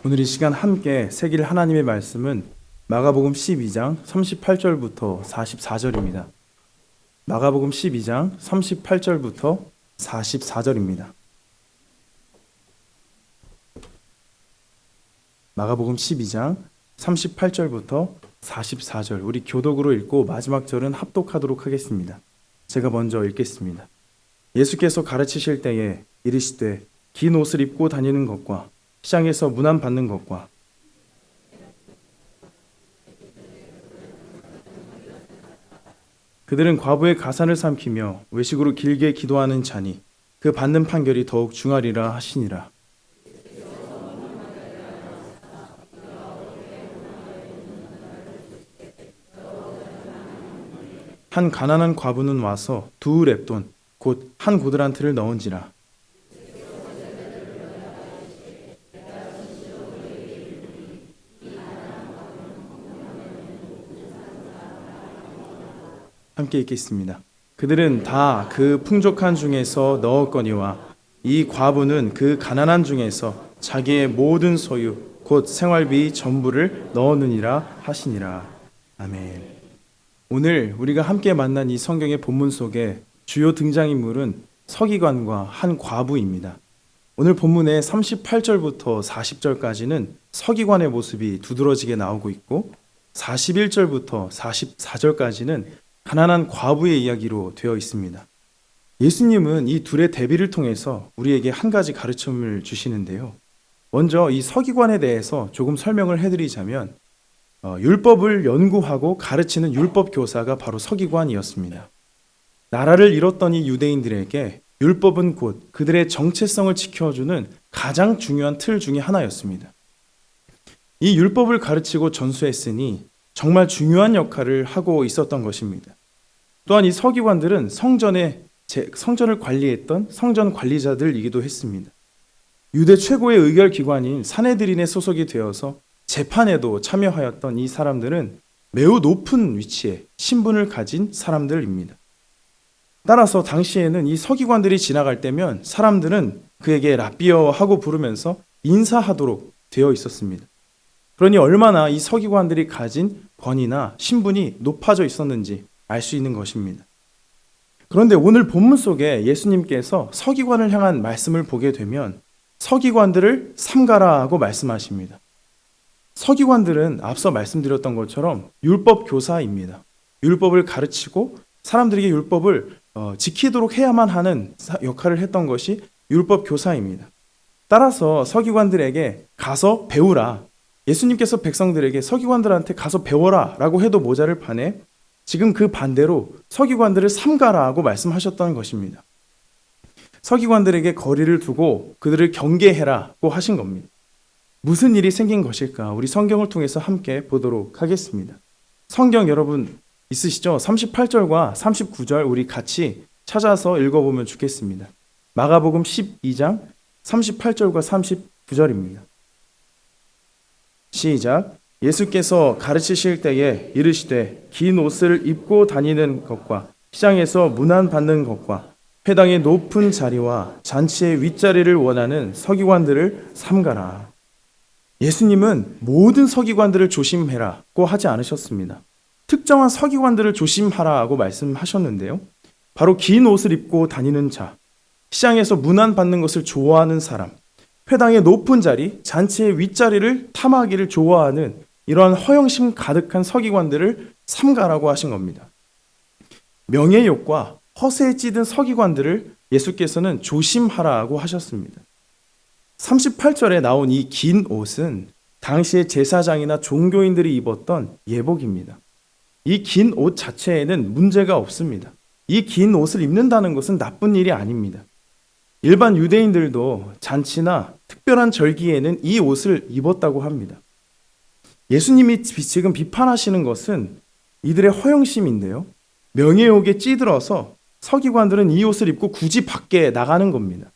오늘 이 시간 함께 새길 하나님의 말씀은 마가복음 12장 38절부터 44절입니다. 마가복음 12장 38절부터 44절입니다. 마가복음 12장 38절부터 44절, 우리 교독으로 읽고 마지막 절은 합독하도록 하겠습니다. 제가 먼저 읽겠습니다. 예수께서 가르치실 때에 이르시되 긴 옷을 입고 다니는 것과 시장에서 문안 받는 것과 그들은 과부의 가산을 삼키며 외식으로 길게 기도하는 자니 그 받는 판결이 더욱 중하리라 하시니라. 한 가난한 과부는 와서 두 렙돈 곧 한 고드란트를 넣은지라. 함께 읽겠습니다. 그들은 다 그 풍족한 중에서 넣었거니와 이 과부는 그 가난한 중에서 자기의 모든 소유 곧 생활비 전부를 넣었느니라 하시니라. 아멘. 오늘 우리가 함께 만난 이 성경의 본문 속에 주요 등장인물은 서기관과 한 과부입니다. 오늘 본문의 38절부터 40절까지는 서기관의 모습이 두드러지게 나오고 있고 41절부터 44절까지는 가난한 과부의 이야기로 되어 있습니다. 예수님은 이 둘의 대비를 통해서 우리에게 한 가지 가르침을 주시는데요. 먼저 이 서기관에 대해서 조금 설명을 해드리자면 율법을 연구하고 가르치는 율법 교사가 바로 서기관이었습니다. 나라를 잃었던 이 유대인들에게 율법은 곧 그들의 정체성을 지켜주는 가장 중요한 틀 중에 하나였습니다. 이 율법을 가르치고 전수했으니 정말 중요한 역할을 하고 있었던 것입니다. 또한 이 서기관들은 성전을 관리했던 성전 관리자들이기도 했습니다. 유대 최고의 의결 기관인 사네드린에 소속이 되어서 재판에도 참여하였던 이 사람들은 매우 높은 위치에 신분을 가진 사람들입니다. 따라서 당시에는 이 서기관들이 지나갈 때면 사람들은 그에게 랍비어 하고 부르면서 인사하도록 되어 있었습니다. 그러니 얼마나 이 서기관들이 가진 권위나 신분이 높아져 있었는지 알 수 있는 것입니다. 그런데 오늘 본문 속에 예수님께서 서기관을 향한 말씀을 보게 되면 서기관들을 삼가라 하고 말씀하십니다. 서기관들은 앞서 말씀드렸던 것처럼 율법 교사입니다. 율법을 가르치고 사람들에게 율법을 지키도록 해야만 하는 역할을 했던 것이 율법 교사입니다. 따라서 서기관들에게 가서 배우라. 예수님께서 백성들에게 서기관들한테 가서 배워라 라고 해도 모자를 파내 지금 그 반대로 서기관들을 삼가라 하고 말씀하셨던 것입니다. 서기관들에게 거리를 두고 그들을 경계해라고 하신 겁니다. 무슨 일이 생긴 것일까? 우리 성경을 통해서 함께 보도록 하겠습니다. 성경 여러분 있으시죠? 38절과 39절 우리 같이 찾아서 읽어보면 좋겠습니다. 마가복음 12장 38절과 39절입니다. 시작. 예수께서 가르치실 때에 이르시되 긴 옷을 입고 다니는 것과 시장에서 문안 받는 것과 회당의 높은 자리와 잔치의 윗자리를 원하는 서기관들을 삼가라. 예수님은 모든 서기관들을 조심해라고 하지 않으셨습니다. 특정한 서기관들을 조심하라고 말씀하셨는데요. 바로 긴 옷을 입고 다니는 자, 시장에서 문안 받는 것을 좋아하는 사람, 회당의 높은 자리, 잔치의 윗자리를 탐하기를 좋아하는 이러한 허영심 가득한 서기관들을 삼가라고 하신 겁니다. 명예욕과 허세에 찌든 서기관들을 예수께서는 조심하라고 하셨습니다. 38절에 나온 이 긴 옷은 당시의 제사장이나 종교인들이 입었던 예복입니다. 이 긴 옷 자체에는 문제가 없습니다. 이 긴 옷을 입는다는 것은 나쁜 일이 아닙니다. 일반 유대인들도 잔치나 특별한 절기에는 이 옷을 입었다고 합니다. 예수님이 지금 비판하시는 것은 이들의 허영심인데요. 명예욕에 찌들어서 서기관들은 이 옷을 입고 굳이 밖에 나가는 겁니다.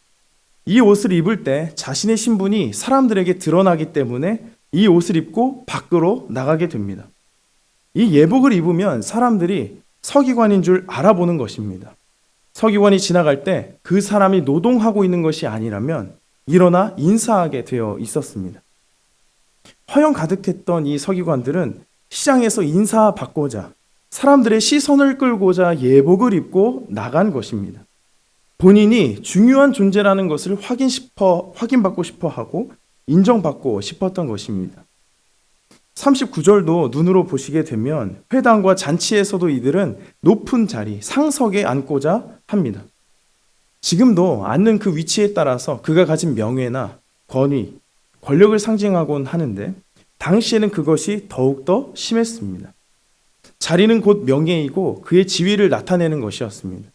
이 옷을 입을 때 자신의 신분이 사람들에게 드러나기 때문에 이 옷을 입고 밖으로 나가게 됩니다. 이 예복을 입으면 사람들이 서기관인 줄 알아보는 것입니다. 서기관이 지나갈 때 그 사람이 노동하고 있는 것이 아니라면 일어나 인사하게 되어 있었습니다. 허영 가득했던 이 서기관들은 시장에서 인사받고자 사람들의 시선을 끌고자 예복을 입고 나간 것입니다. 본인이 중요한 존재라는 것을 확인받고 싶어 하고 인정받고 싶었던 것입니다. 39절도 눈으로 보시게 되면 회당과 잔치에서도 이들은 높은 자리, 상석에 앉고자 합니다. 지금도 앉는 그 위치에 따라서 그가 가진 명예나 권위, 권력을 상징하곤 하는데 당시에는 그것이 더욱더 심했습니다. 자리는 곧 명예이고 그의 지위를 나타내는 것이었습니다.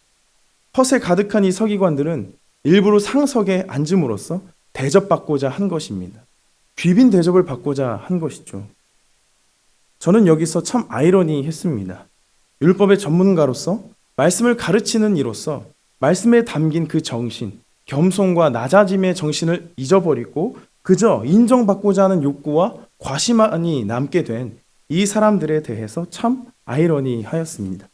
허세 가득한 이 서기관들은 일부러 상석에 앉음으로써 대접받고자 한 것입니다. 귀빈 대접을 받고자 한 것이죠. 저는 여기서 참 아이러니했습니다. 율법의 전문가로서 말씀을 가르치는 이로써 말씀에 담긴 그 정신, 겸손과 낮아짐의 정신을 잊어버리고 그저 인정받고자 하는 욕구와 과시만이 남게 된 이 사람들에 대해서 참 아이러니하였습니다.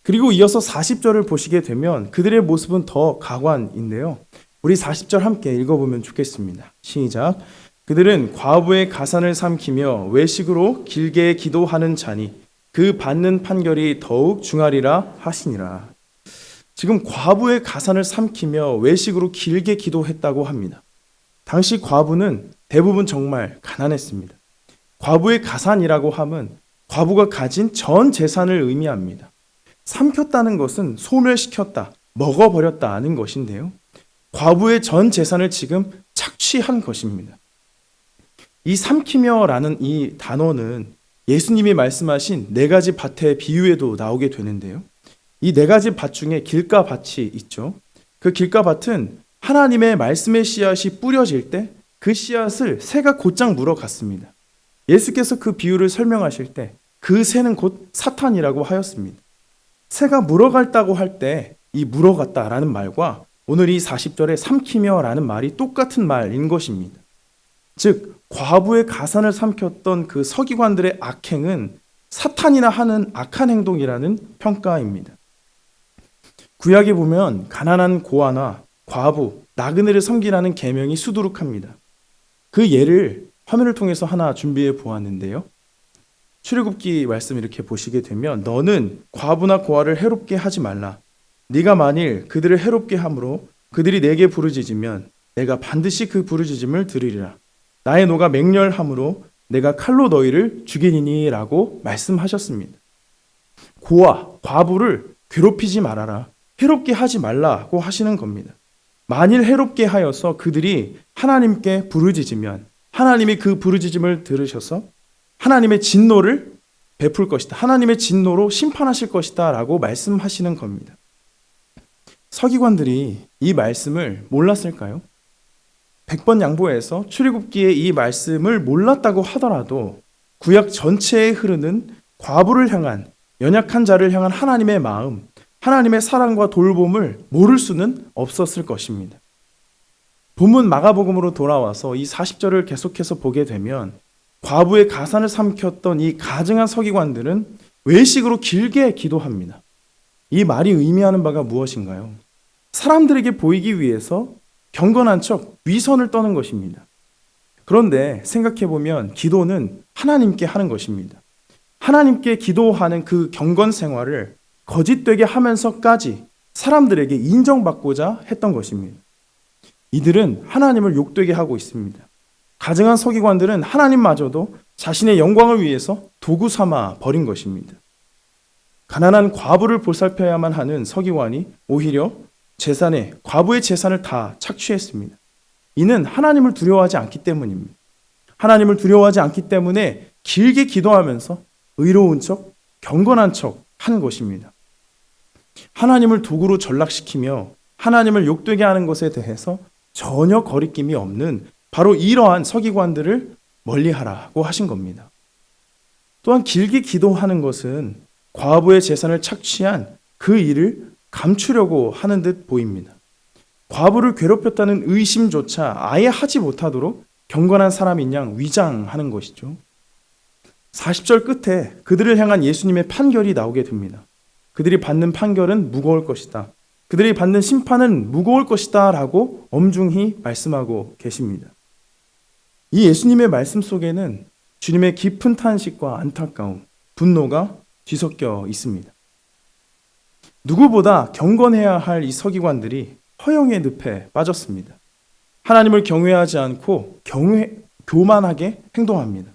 그리고 이어서 40절을 보시게 되면 그들의 모습은 더 가관인데요. 우리 40절 함께 읽어보면 좋겠습니다. 시작. 그들은 과부의 가산을 삼키며 외식으로 길게 기도하는 자니 그 받는 판결이 더욱 중하리라 하시니라. 지금 과부의 가산을 삼키며 외식으로 길게 기도했다고 합니다. 당시 과부는 대부분 정말 가난했습니다. 과부의 가산이라고 함은 과부가 가진 전 재산을 의미합니다. 삼켰다는 것은 소멸시켰다, 먹어버렸다는 것인데요. 과부의 전 재산을 지금 착취한 것입니다. 이 삼키며라는 이 단어는 예수님이 말씀하신 네 가지 밭의 비유에도 나오게 되는데요. 이 네 가지 밭 중에 길가밭이 있죠. 그 길가밭은 하나님의 말씀의 씨앗이 뿌려질 때 그 씨앗을 새가 곧장 물어갔습니다. 예수께서 그 비유를 설명하실 때 그 새는 곧 사탄이라고 하였습니다. 새가 물어갔다고 할 때 이 물어갔다라는 말과 오늘 이 40절에 삼키며라는 말이 똑같은 말인 것입니다. 즉 과부의 가산을 삼켰던 그 서기관들의 악행은 사탄이나 하는 악한 행동이라는 평가입니다. 구약에 보면 가난한 고아나 과부, 나그네를 섬기라는 계명이 수두룩합니다. 그 예를 화면을 통해서 하나 준비해 보았는데요. 출애굽기 말씀 이렇게 보시게 되면 너는 과부나 고아를 해롭게 하지 말라. 네가 만일 그들을 해롭게 함으로 그들이 내게 부르짖으면 내가 반드시 그 부르짖음을 들으리라. 나의 노가 맹렬함으로 내가 칼로 너희를 죽이니니 라고 말씀하셨습니다. 고아, 과부를 괴롭히지 말아라. 해롭게 하지 말라고 하시는 겁니다. 만일 해롭게 하여서 그들이 하나님께 부르짖으면 하나님이 그 부르짖음을 들으셔서 하나님의 진노를 베풀 것이다. 하나님의 진노로 심판하실 것이다 라고 말씀하시는 겁니다. 서기관들이 이 말씀을 몰랐을까요? 100번 양보해서 출애굽기의 이 말씀을 몰랐다고 하더라도 구약 전체에 흐르는 과부를 향한 연약한 자를 향한 하나님의 마음, 하나님의 사랑과 돌봄을 모를 수는 없었을 것입니다. 본문 마가복음으로 돌아와서 이 40절을 계속해서 보게 되면 과부의 가산을 삼켰던 이 가증한 서기관들은 외식으로 길게 기도합니다. 이 말이 의미하는 바가 무엇인가요? 사람들에게 보이기 위해서 경건한 척 위선을 떠는 것입니다. 그런데 생각해보면 기도는 하나님께 하는 것입니다. 하나님께 기도하는 그 경건 생활을 거짓되게 하면서까지 사람들에게 인정받고자 했던 것입니다. 이들은 하나님을 욕되게 하고 있습니다. 가증한 서기관들은 하나님마저도 자신의 영광을 위해서 도구 삼아 버린 것입니다. 가난한 과부를 보살펴야만 하는 서기관이 오히려 과부의 재산을 다 착취했습니다. 이는 하나님을 두려워하지 않기 때문입니다. 하나님을 두려워하지 않기 때문에 길게 기도하면서 의로운 척, 경건한 척 하는 것입니다. 하나님을 도구로 전락시키며 하나님을 욕되게 하는 것에 대해서 전혀 거리낌이 없는 바로 이러한 서기관들을 멀리하라고 하신 겁니다. 또한 길게 기도하는 것은 과부의 재산을 착취한 그 일을 감추려고 하는 듯 보입니다. 과부를 괴롭혔다는 의심조차 아예 하지 못하도록 경건한 사람인 양 위장하는 것이죠. 40절 끝에 그들을 향한 예수님의 판결이 나오게 됩니다. 그들이 받는 판결은 무거울 것이다. 그들이 받는 심판은 무거울 것이다 라고 엄중히 말씀하고 계십니다. 이 예수님의 말씀 속에는 주님의 깊은 탄식과 안타까움, 분노가 뒤섞여 있습니다. 누구보다 경건해야 할 이 서기관들이 허영의 늪에 빠졌습니다. 하나님을 경외하지 않고 교만하게 행동합니다.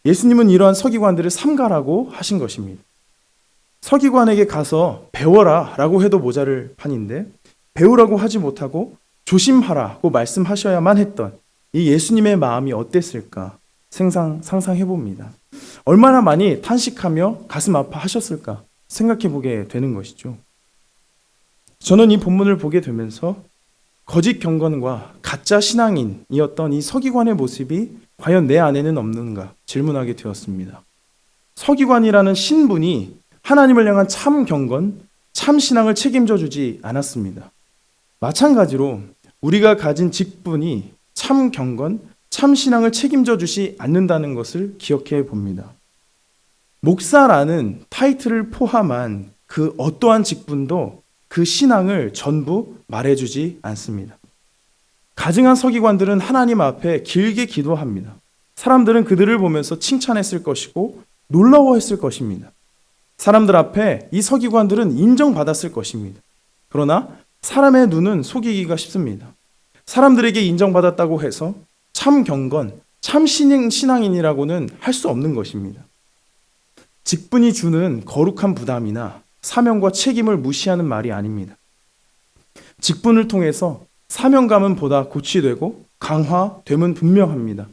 예수님은 이러한 서기관들을 삼가라고 하신 것입니다. 서기관에게 가서 배워라 라고 해도 모자랄 판인데 배우라고 하지 못하고 조심하라고 말씀하셔야만 했던 이 예수님의 마음이 어땠을까 상상해 봅니다. 얼마나 많이 탄식하며 가슴 아파하셨을까 생각해 보게 되는 것이죠. 저는 이 본문을 보게 되면서 거짓 경건과 가짜 신앙인이었던 이 서기관의 모습이 과연 내 안에는 없는가 질문하게 되었습니다. 서기관이라는 신분이 하나님을 향한 참 경건, 참 신앙을 책임져 주지 않았습니다. 마찬가지로 우리가 가진 직분이 참 경건, 참 신앙을 책임져 주지 않는다는 것을 기억해 봅니다. 목사라는 타이틀을 포함한 그 어떠한 직분도 그 신앙을 전부 말해주지 않습니다. 가증한 서기관들은 하나님 앞에 길게 기도합니다. 사람들은 그들을 보면서 칭찬했을 것이고 놀라워했을 것입니다. 사람들 앞에 이 서기관들은 인정받았을 것입니다. 그러나 사람의 눈은 속이기가 쉽습니다. 사람들에게 인정받았다고 해서 참 경건, 참 신앙인이라고는 할 수 없는 것입니다. 직분이 주는 거룩한 부담이나 사명과 책임을 무시하는 말이 아닙니다. 직분을 통해서 사명감은 보다 고취되고 강화됨은 분명합니다.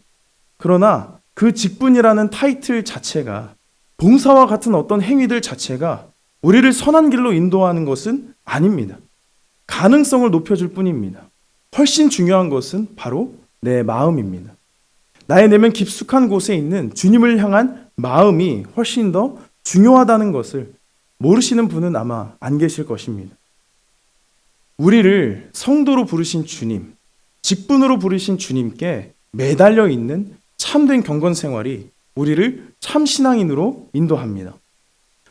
그러나 그 직분이라는 타이틀 자체가 봉사와 같은 어떤 행위들 자체가 우리를 선한 길로 인도하는 것은 아닙니다. 가능성을 높여줄 뿐입니다. 훨씬 중요한 것은 바로 내 마음입니다. 나의 내면 깊숙한 곳에 있는 주님을 향한 마음이 훨씬 더 중요하다는 것을 모르시는 분은 아마 안 계실 것입니다. 우리를 성도로 부르신 주님, 직분으로 부르신 주님께 매달려 있는 참된 경건 생활이 우리를 참 신앙인으로 인도합니다.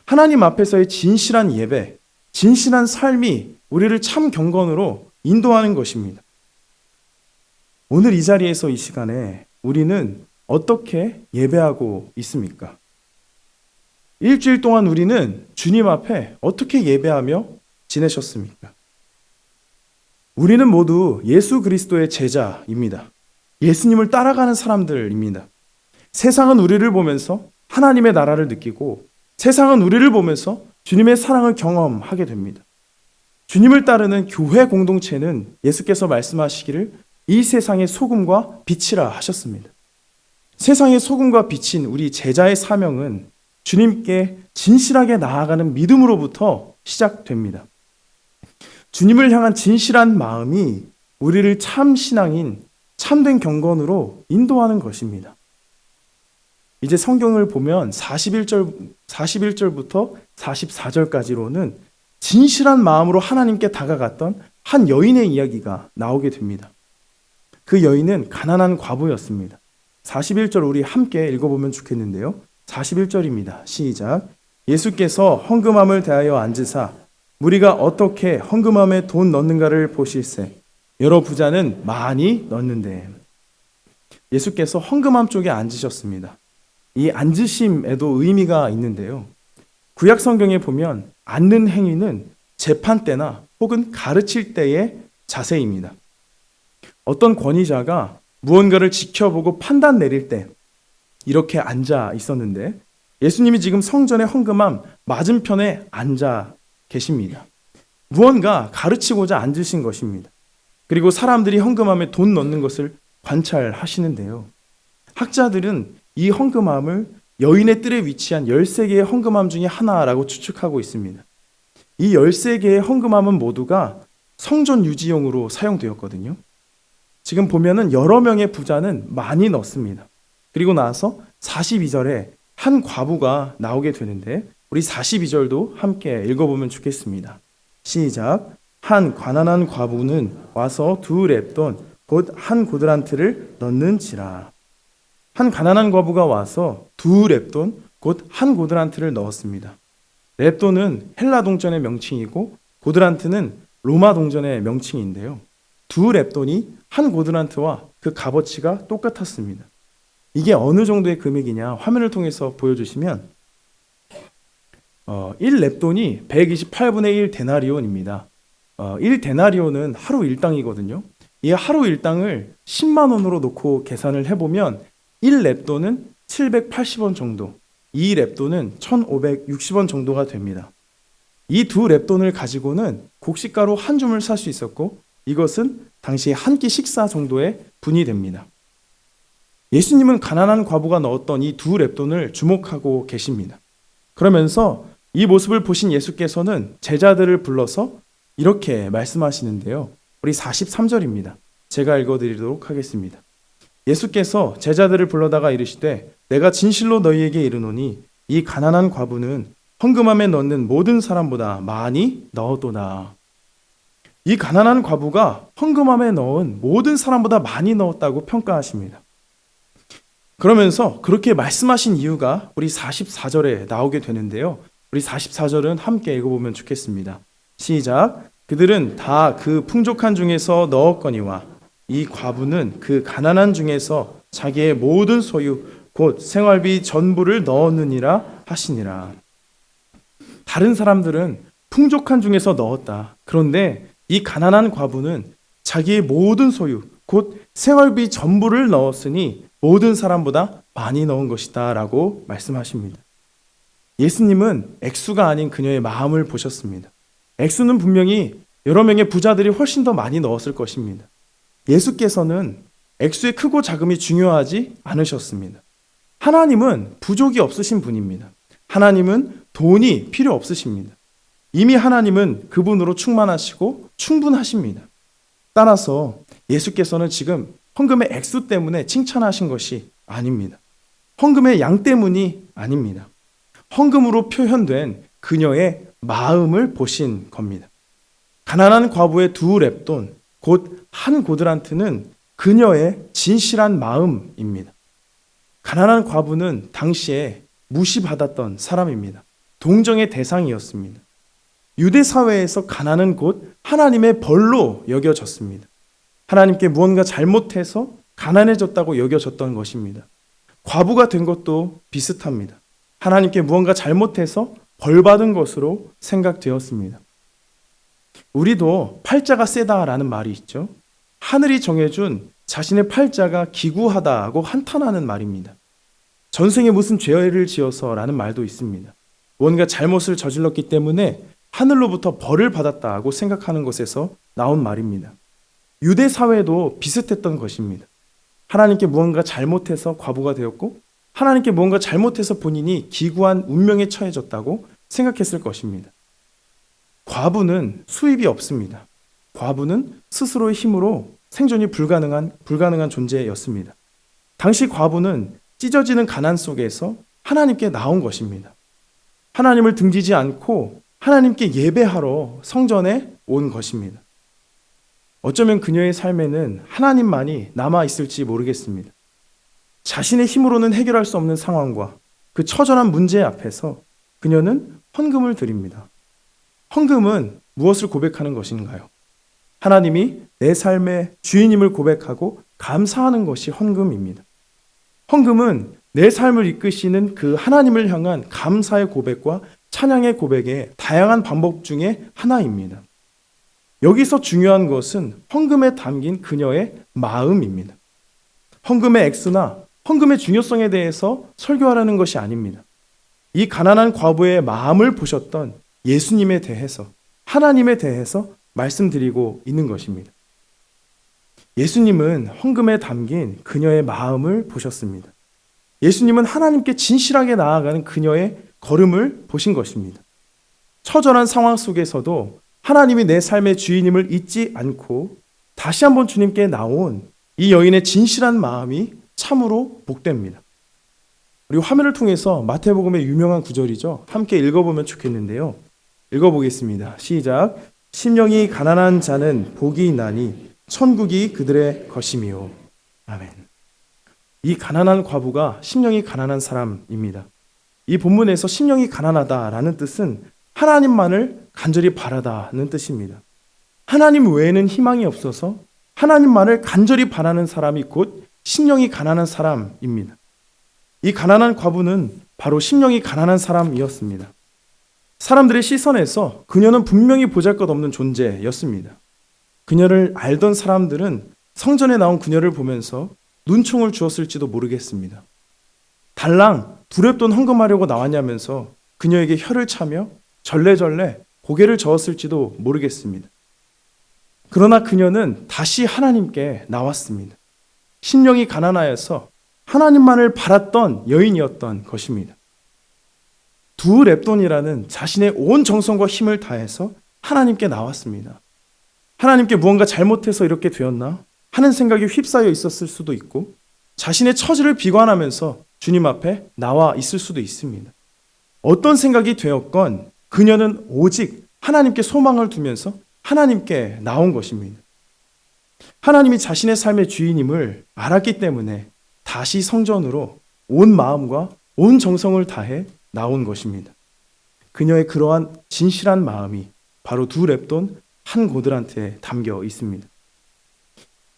하나님 앞에서의 진실한 예배, 진실한 삶이 우리를 참 경건으로 인도하는 것입니다. 오늘 이 자리에서 이 시간에 우리는 어떻게 예배하고 있습니까? 일주일 동안 우리는 주님 앞에 어떻게 예배하며 지내셨습니까? 우리는 모두 예수 그리스도의 제자입니다. 예수님을 따라가는 사람들입니다. 세상은 우리를 보면서 하나님의 나라를 느끼고 세상은 우리를 보면서 주님의 사랑을 경험하게 됩니다. 주님을 따르는 교회 공동체는 예수께서 말씀하시기를 이 세상의 소금과 빛이라 하셨습니다. 세상의 소금과 빛인 우리 제자의 사명은 주님께 진실하게 나아가는 믿음으로부터 시작됩니다. 주님을 향한 진실한 마음이 우리를 참 신앙인, 참된 경건으로 인도하는 것입니다. 이제 성경을 보면 41절부터 44절까지로는 진실한 마음으로 하나님께 다가갔던 한 여인의 이야기가 나오게 됩니다. 그 여인은 가난한 과부였습니다. 41절 우리 함께 읽어보면 좋겠는데요. 41절입니다. 시작. 예수께서 헌금함을 대하여 앉으사 무리가 어떻게 헌금함에 돈 넣는가를 보실세. 여러 부자는 많이 넣는데. 예수께서 헌금함 쪽에 앉으셨습니다. 이 앉으심에도 의미가 있는데요. 구약 성경에 보면 앉는 행위는 재판 때나 혹은 가르칠 때의 자세입니다. 어떤 권위자가 무언가를 지켜보고 판단 내릴 때 이렇게 앉아 있었는데 예수님이 지금 성전의 헌금함 맞은편에 앉아 계십니다. 무언가 가르치고자 앉으신 것입니다. 그리고 사람들이 헌금함에 돈 넣는 것을 관찰하시는데요. 학자들은 이 헌금함을 여인의 뜰에 위치한 13개의 헌금함 중에 하나라고 추측하고 있습니다. 이 13개의 헌금함은 모두가 성전 유지용으로 사용되었거든요. 지금 보면은 여러 명의 부자는 많이 넣습니다. 그리고 나서 42절에 한 과부가 나오게 되는데 우리 42절도 함께 읽어보면 좋겠습니다. 시작. 한 가난한 과부는 와서 2렙돈 곧 한 고드란트를 넣는지라. 한 가난한 과부가 와서 2렙돈 곧 한 고드란트를 넣었습니다. 렙돈은 헬라 동전의 명칭이고 고드란트는 로마 동전의 명칭인데요. 2렙돈이 한 고드란트와 그 값어치가 똑같았습니다. 이게 어느 정도의 금액이냐 화면을 통해서 보여주시면 1렙돈이 128분의 1 데나리온입니다. 1 데나리온은 하루 일당이거든요. 이 하루 일당을 10만 원으로 놓고 계산을 해보면 1렙돈은 780원 정도, 2렙돈은 1560원 정도가 됩니다. 이 두 렙돈을 가지고는 곡식가루 한 줌을 살 수 있었고 이것은 당시 한 끼 식사 정도의 분이 됩니다. 예수님은 가난한 과부가 넣었던 이 두 렙돈을 주목하고 계십니다. 그러면서 이 모습을 보신 예수께서는 제자들을 불러서 이렇게 말씀하시는데요. 우리 43절입니다. 제가 읽어드리도록 하겠습니다. 예수께서 제자들을 불러다가 이르시되 내가 진실로 너희에게 이르노니 이 가난한 과부는 헌금함에 넣는 모든 사람보다 많이 넣었도다. 이 가난한 과부가 헌금함에 넣은 모든 사람보다 많이 넣었다고 평가하십니다. 그러면서 그렇게 말씀하신 이유가 우리 44절에 나오게 되는데요. 우리 44절은 함께 읽어보면 좋겠습니다. 시작. 그들은 다 그 풍족한 중에서 넣었거니와 이 과부는 그 가난한 중에서 자기의 모든 소유 곧 생활비 전부를 넣었느니라 하시니라. 다른 사람들은 풍족한 중에서 넣었다. 그런데 이 가난한 과부는 자기의 모든 소유 곧 생활비 전부를 넣었으니 모든 사람보다 많이 넣은 것이다 라고 말씀하십니다. 예수님은 액수가 아닌 그녀의 마음을 보셨습니다. 액수는 분명히 여러 명의 부자들이 훨씬 더 많이 넣었을 것입니다. 예수께서는 액수의 크고 작음이 중요하지 않으셨습니다. 하나님은 부족이 없으신 분입니다. 하나님은 돈이 필요 없으십니다. 이미 하나님은 그분으로 충만하시고 충분하십니다. 따라서 예수께서는 지금 헌금의 액수 때문에 칭찬하신 것이 아닙니다. 헌금의 양 때문이 아닙니다. 헌금으로 표현된 그녀의 마음을 보신 겁니다. 가난한 과부의 두 렙돈, 곧 한 고드란트는 그녀의 진실한 마음입니다. 가난한 과부는 당시에 무시받았던 사람입니다. 동정의 대상이었습니다. 유대 사회에서 가난은 곧 하나님의 벌로 여겨졌습니다. 하나님께 무언가 잘못해서 가난해졌다고 여겨졌던 것입니다. 과부가 된 것도 비슷합니다. 하나님께 무언가 잘못해서 벌받은 것으로 생각되었습니다. 우리도 팔자가 세다라는 말이 있죠. 하늘이 정해준 자신의 팔자가 기구하다고 한탄하는 말입니다. 전생에 무슨 죄를 지어서라는 말도 있습니다. 뭔가 잘못을 저질렀기 때문에 하늘로부터 벌을 받았다고 생각하는 것에서 나온 말입니다. 유대 사회도 비슷했던 것입니다. 하나님께 무언가 잘못해서 과부가 되었고 하나님께 무언가 잘못해서 본인이 기구한 운명에 처해졌다고 생각했을 것입니다. 과부는 수입이 없습니다. 과부는 스스로의 힘으로 생존이 불가능한 존재였습니다. 당시 과부는 찢어지는 가난 속에서 하나님께 나온 것입니다. 하나님을 등지지 않고 하나님께 예배하러 성전에 온 것입니다. 어쩌면 그녀의 삶에는 하나님만이 남아있을지 모르겠습니다. 자신의 힘으로는 해결할 수 없는 상황과 그 처절한 문제 앞에서 그녀는 헌금을 드립니다. 헌금은 무엇을 고백하는 것인가요? 하나님이 내 삶의 주인임을 고백하고 감사하는 것이 헌금입니다. 헌금은 내 삶을 이끄시는 그 하나님을 향한 감사의 고백과 찬양의 고백의 다양한 방법 중에 하나입니다. 여기서 중요한 것은 헌금에 담긴 그녀의 마음입니다. 헌금의 액수나 헌금의 중요성에 대해서 설교하라는 것이 아닙니다. 이 가난한 과부의 마음을 보셨던 예수님에 대해서, 하나님에 대해서 말씀드리고 있는 것입니다. 예수님은 헌금에 담긴 그녀의 마음을 보셨습니다. 예수님은 하나님께 진실하게 나아가는 그녀의 걸음을 보신 것입니다. 처절한 상황 속에서도 하나님이 내 삶의 주인임을 잊지 않고 다시 한번 주님께 나온 이 여인의 진실한 마음이 참으로 복됩니다. 우리 화면을 통해서 마태복음의 유명한 구절이죠. 함께 읽어보면 좋겠는데요. 읽어보겠습니다. 시작. 심령이 가난한 자는 복이 나니 천국이 그들의 것이미요. 아멘. 이 가난한 과부가 심령이 가난한 사람입니다. 이 본문에서 심령이 가난하다라는 뜻은 하나님만을 간절히 바라다는 뜻입니다. 하나님 외에는 희망이 없어서 하나님만을 간절히 바라는 사람이 곧 심령이 가난한 사람입니다. 이 가난한 과부는 바로 심령이 가난한 사람이었습니다. 사람들의 시선에서 그녀는 분명히 보잘것없는 존재였습니다. 그녀를 알던 사람들은 성전에 나온 그녀를 보면서 눈총을 주었을지도 모르겠습니다. 달랑 두 렙돈 헌금하려고 나왔냐면서 그녀에게 혀를 차며 절레절레 고개를 저었을지도 모르겠습니다. 그러나 그녀는 다시 하나님께 나왔습니다. 심령이 가난하여서 하나님만을 바랐던 여인이었던 것입니다. 두 렙돈이라는 자신의 온 정성과 힘을 다해서 하나님께 나왔습니다. 하나님께 무언가 잘못해서 이렇게 되었나 하는 생각이 휩싸여 있었을 수도 있고 자신의 처지를 비관하면서 주님 앞에 나와 있을 수도 있습니다. 어떤 생각이 되었건 그녀는 오직 하나님께 소망을 두면서 하나님께 나온 것입니다. 하나님이 자신의 삶의 주인임을 알았기 때문에 다시 성전으로 온 마음과 온 정성을 다해 나온 것입니다. 그녀의 그러한 진실한 마음이 바로 두 렙돈 한 고들한테 담겨 있습니다.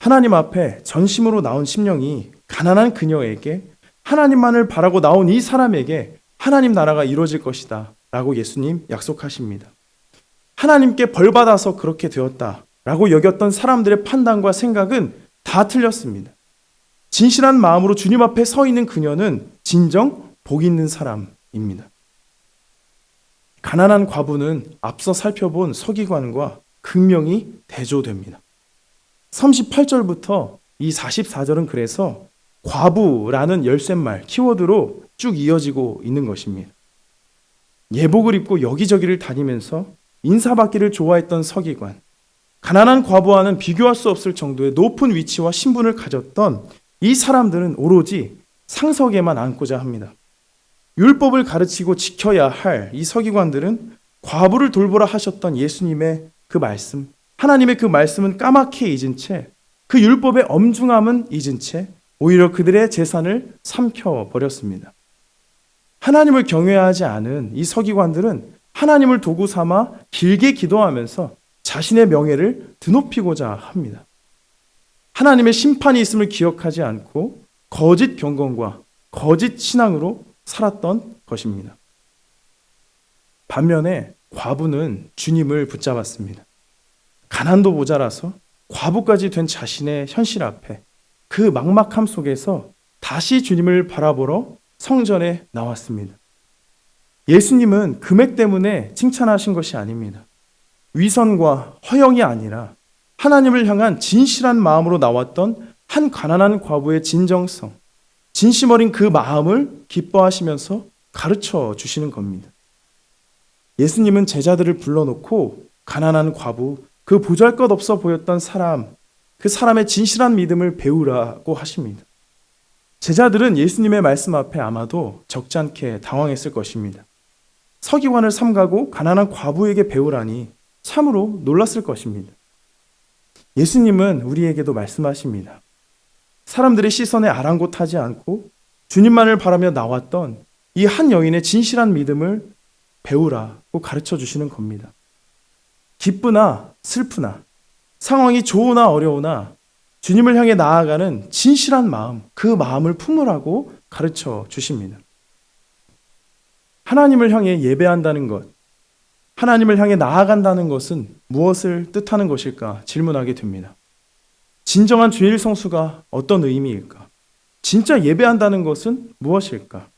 하나님 앞에 전심으로 나온 심령이 가난한 그녀에게 하나님만을 바라고 나온 이 사람에게 하나님 나라가 이루어질 것이다 라고 예수님 약속하십니다. 하나님께 벌받아서 그렇게 되었다 라고 여겼던 사람들의 판단과 생각은 다 틀렸습니다. 진실한 마음으로 주님 앞에 서 있는 그녀는 진정 복 있는 사람입니다. 가난한 과부는 앞서 살펴본 서기관과 극명히 대조됩니다. 38절부터 이 44절은 그래서 과부라는 열쇠말 키워드로 쭉 이어지고 있는 것입니다. 예복을 입고 여기저기를 다니면서 인사받기를 좋아했던 서기관, 가난한 과부와는 비교할 수 없을 정도의 높은 위치와 신분을 가졌던 이 사람들은 오로지 상석에만 앉고자 합니다. 율법을 가르치고 지켜야 할 이 서기관들은 과부를 돌보라 하셨던 예수님의 그 말씀, 하나님의 그 말씀은 까맣게 잊은 채, 그 율법의 엄중함은 잊은 채 오히려 그들의 재산을 삼켜버렸습니다. 하나님을 경외하지 않은 이 서기관들은 하나님을 도구 삼아 길게 기도하면서 자신의 명예를 드높이고자 합니다. 하나님의 심판이 있음을 기억하지 않고 거짓 경건과 거짓 신앙으로 살았던 것입니다. 반면에 과부는 주님을 붙잡았습니다. 가난도 모자라서 과부까지 된 자신의 현실 앞에 그 막막함 속에서 다시 주님을 바라보러 성전에 나왔습니다. 예수님은 금액 때문에 칭찬하신 것이 아닙니다. 위선과 허영이 아니라 하나님을 향한 진실한 마음으로 나왔던 한 가난한 과부의 진정성, 진심 어린 그 마음을 기뻐하시면서 가르쳐 주시는 겁니다. 예수님은 제자들을 불러놓고 가난한 과부, 그 보잘것없어 보였던 사람, 그 사람의 진실한 믿음을 배우라고 하십니다. 제자들은 예수님의 말씀 앞에 아마도 적잖게 당황했을 것입니다. 서기관을 삼가고 가난한 과부에게 배우라니 참으로 놀랐을 것입니다. 예수님은 우리에게도 말씀하십니다. 사람들의 시선에 아랑곳하지 않고 주님만을 바라며 나왔던 이 한 여인의 진실한 믿음을 배우라고 가르쳐 주시는 겁니다. 기쁘나 슬프나 상황이 좋으나 어려우나 주님을 향해 나아가는 진실한 마음, 그 마음을 품으라고 가르쳐 주십니다. 하나님을 향해 예배한다는 것, 하나님을 향해 나아간다는 것은 무엇을 뜻하는 것일까 질문하게 됩니다. 진정한 주일 성수가 어떤 의미일까? 진짜 예배한다는 것은 무엇일까?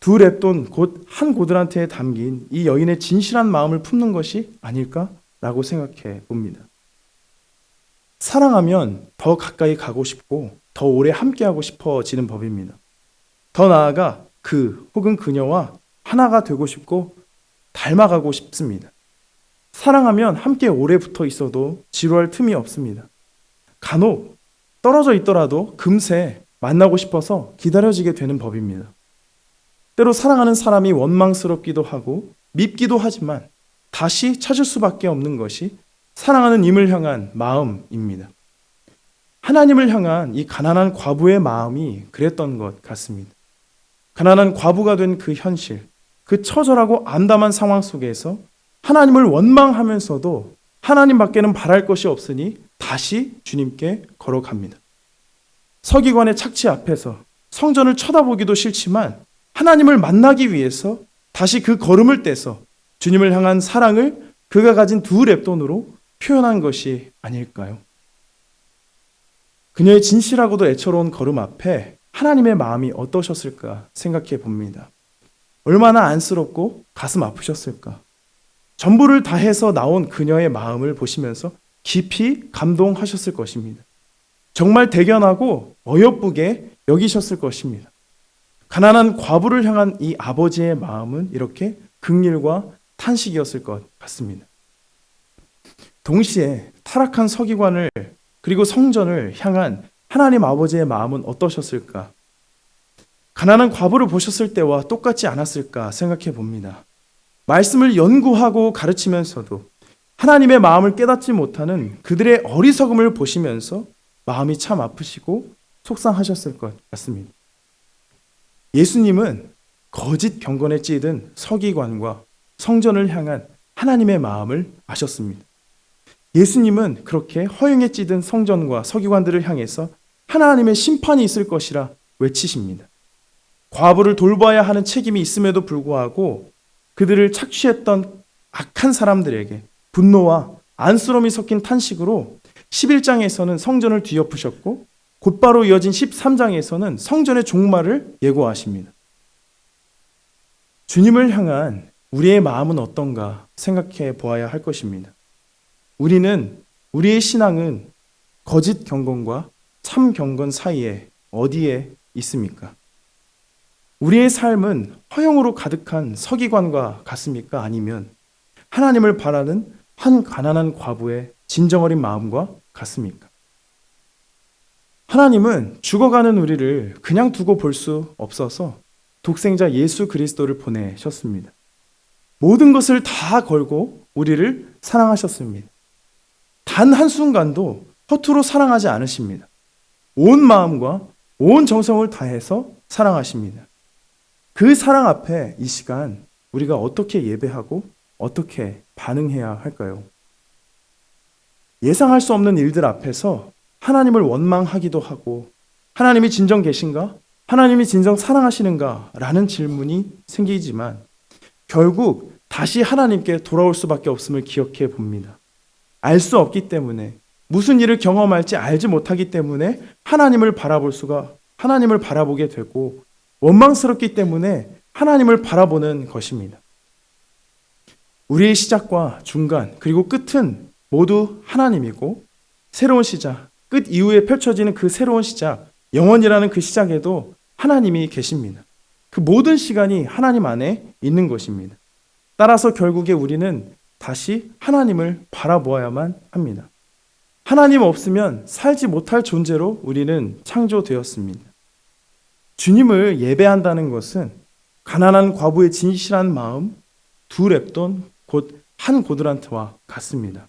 두 렙돈 곧 한 고들한테 담긴 이 여인의 진실한 마음을 품는 것이 아닐까라고 생각해 봅니다. 사랑하면 더 가까이 가고 싶고 더 오래 함께하고 싶어지는 법입니다. 더 나아가 그 혹은 그녀와 하나가 되고 싶고 닮아가고 싶습니다. 사랑하면 함께 오래 붙어 있어도 지루할 틈이 없습니다. 간혹 떨어져 있더라도 금세 만나고 싶어서 기다려지게 되는 법입니다. 때로 사랑하는 사람이 원망스럽기도 하고 밉기도 하지만 다시 찾을 수밖에 없는 것이 사랑하는 임을 향한 마음입니다. 하나님을 향한 이 가난한 과부의 마음이 그랬던 것 같습니다. 가난한 과부가 된 그 현실, 그 처절하고 암담한 상황 속에서 하나님을 원망하면서도 하나님밖에는 바랄 것이 없으니 다시 주님께 걸어갑니다. 서기관의 착지 앞에서 성전을 쳐다보기도 싫지만 하나님을 만나기 위해서 다시 그 걸음을 떼서 주님을 향한 사랑을 그가 가진 두 랩돈으로 표현한 것이 아닐까요? 그녀의 진실하고도 애처로운 걸음 앞에 하나님의 마음이 어떠셨을까 생각해 봅니다. 얼마나 안쓰럽고 가슴 아프셨을까? 전부를 다해서 나온 그녀의 마음을 보시면서 깊이 감동하셨을 것입니다. 정말 대견하고 어여쁘게 여기셨을 것입니다. 가난한 과부를 향한 이 아버지의 마음은 이렇게 긍휼과 탄식이었을 것 같습니다. 동시에 타락한 서기관을 그리고 성전을 향한 하나님 아버지의 마음은 어떠셨을까? 가난한 과부를 보셨을 때와 똑같지 않았을까 생각해 봅니다. 말씀을 연구하고 가르치면서도 하나님의 마음을 깨닫지 못하는 그들의 어리석음을 보시면서 마음이 참 아프시고 속상하셨을 것 같습니다. 예수님은 거짓 경건에 찌든 서기관과 성전을 향한 하나님의 마음을 아셨습니다. 예수님은 그렇게 허영에 찌든 성전과 서기관들을 향해서 하나님의 심판이 있을 것이라 외치십니다. 과부를 돌봐야 하는 책임이 있음에도 불구하고 그들을 착취했던 악한 사람들에게 분노와 안쓰러움이 섞인 탄식으로 11장에서는 성전을 뒤엎으셨고 곧바로 이어진 13장에서는 성전의 종말을 예고하십니다. 주님을 향한 우리의 마음은 어떤가 생각해 보아야 할 것입니다. 우리의 신앙은 거짓 경건과 참 경건 사이에 어디에 있습니까? 우리의 삶은 허영으로 가득한 서기관과 같습니까? 아니면 하나님을 바라는 한 가난한 과부의 진정어린 마음과 같습니까? 하나님은 죽어가는 우리를 그냥 두고 볼 수 없어서 독생자 예수 그리스도를 보내셨습니다. 모든 것을 다 걸고 우리를 사랑하셨습니다. 단 한순간도 허투루 사랑하지 않으십니다. 온 마음과 온 정성을 다해서 사랑하십니다. 그 사랑 앞에 이 시간 우리가 어떻게 예배하고 어떻게 반응해야 할까요? 예상할 수 없는 일들 앞에서 하나님을 원망하기도 하고 하나님이 진정 계신가? 하나님이 진정 사랑하시는가? 라는 질문이 생기지만 결국 다시 하나님께 돌아올 수밖에 없음을 기억해 봅니다. 알 수 없기 때문에 무슨 일을 경험할지 알지 못하기 때문에 하나님을 바라보게 되고 원망스럽기 때문에 하나님을 바라보는 것입니다. 우리의 시작과 중간 그리고 끝은 모두 하나님이고 새로운 시작, 끝 이후에 펼쳐지는 그 새로운 시작, 영원이라는 그 시작에도 하나님이 계십니다. 그 모든 시간이 하나님 안에 있는 것입니다. 따라서 결국에 우리는 다시 하나님을 바라보아야만 합니다. 하나님 없으면 살지 못할 존재로 우리는 창조되었습니다. 주님을 예배한다는 것은 가난한 과부의 진실한 마음, 두 랩돈, 곧 한 고드란트와 같습니다.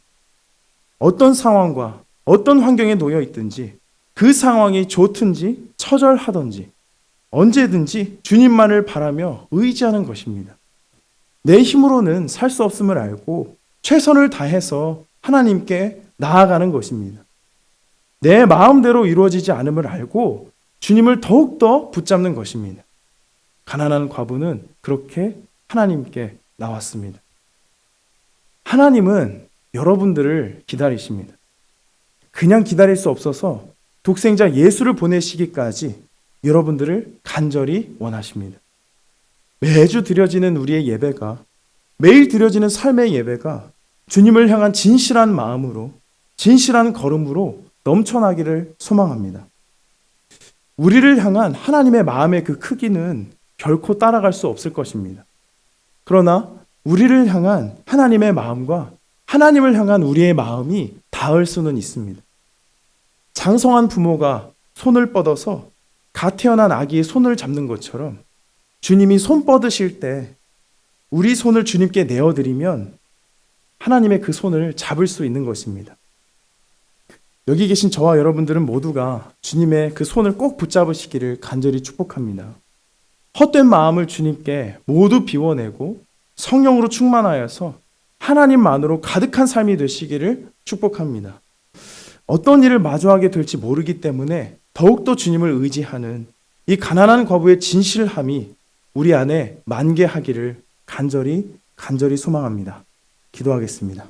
어떤 상황과 어떤 환경에 놓여 있든지 그 상황이 좋든지 처절하든지 언제든지 주님만을 바라며 의지하는 것입니다. 내 힘으로는 살 수 없음을 알고 최선을 다해서 하나님께 나아가는 것입니다. 내 마음대로 이루어지지 않음을 알고 주님을 더욱더 붙잡는 것입니다. 가난한 과부는 그렇게 하나님께 나왔습니다. 하나님은 여러분들을 기다리십니다. 그냥 기다릴 수 없어서 독생자 예수를 보내시기까지 여러분들을 간절히 원하십니다. 매주 드려지는 우리의 예배가, 매일 드려지는 삶의 예배가 주님을 향한 진실한 마음으로, 진실한 걸음으로 넘쳐나기를 소망합니다. 우리를 향한 하나님의 마음의 그 크기는 결코 따라갈 수 없을 것입니다. 그러나 우리를 향한 하나님의 마음과 하나님을 향한 우리의 마음이 닿을 수는 있습니다. 장성한 부모가 손을 뻗어서 갓 태어난 아기의 손을 잡는 것처럼 주님이 손 뻗으실 때 우리 손을 주님께 내어드리면 하나님의 그 손을 잡을 수 있는 것입니다. 여기 계신 저와 여러분들은 모두가 주님의 그 손을 꼭 붙잡으시기를 간절히 축복합니다. 헛된 마음을 주님께 모두 비워내고 성령으로 충만하여서 하나님만으로 가득한 삶이 되시기를 축복합니다. 어떤 일을 마주하게 될지 모르기 때문에 더욱더 주님을 의지하는 이 가난한 과부의 진실함이 우리 안에 만개하기를 간절히 소망합니다. 기도하겠습니다.